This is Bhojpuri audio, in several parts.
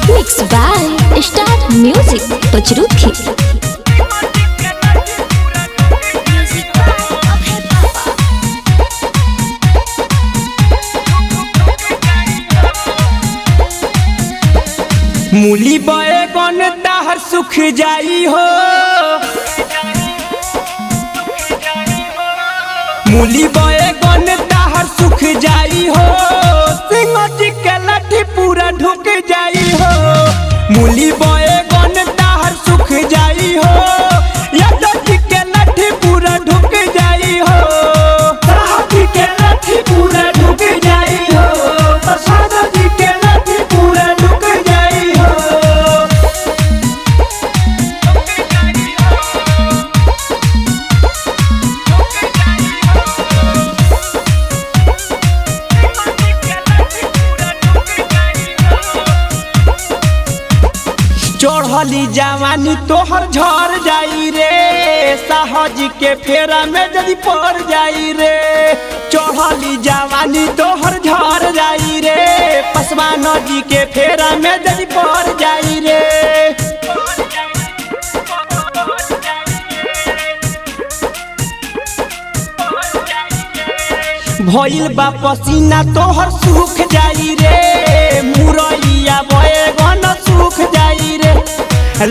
Mixed by Star Music Pachruki. मूली बैगन ताहर सुख जाई हो, मूली बैगन ताहर सुख जाई हो, सिंगटी के लाठी पूरा ढुक जाई हो। मूली बैगन ताहर सुख जाई हो, यादव के लाठी पूरा ढुक जाई हो, साहब के लाठी पूरा ढुक जाई हो, प्रसाद जी के लाठी पूरा ढुक जाई हो। चढ़ली जवानी तोहर झर जाई रे, साहज के फेरा में यदि पड़ जाई रे। चढ़ली जवानी तोहर झर जाई रे, पसवान जी के फेरा में यदि पड़ जाई रे। भइल बा पसीना तोहर सूख जाई रे, मुरैया बैगन सूख जाई रे।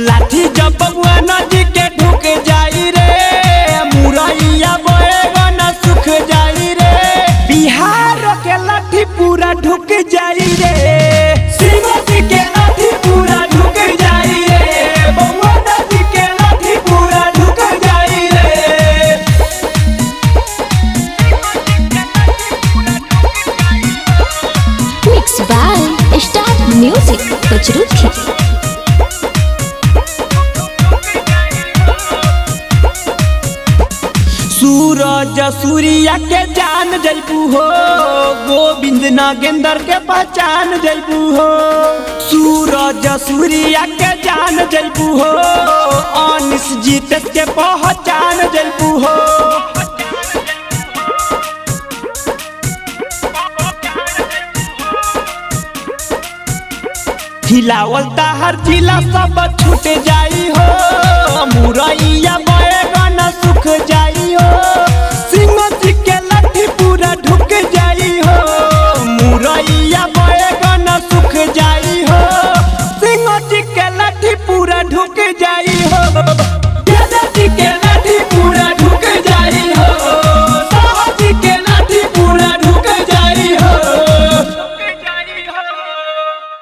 लाठी जब बबुआ नदी के ढुक जाई रे, मुरैया बैगन सूख जाई रे। बिहार के लाठी पूरा ढुक जाई रे, श्रीमती के लाठी पूरा ढुक जाई रे, बबुआ नदी के लाठी पूरा ढुक जाई रे। Mixed by Star Music Pachruki. सूरज सूर्या के जान जैबू हो, गोविंद नागेंद्र के पहचान जैबू हो। सूरज सूर्या के जान जैबू हो, अनिस जीत के पहचान जैबू हो। हिलावल ताहर जिला सब छूट जाई हो, मुरैया बैगन सुख जाई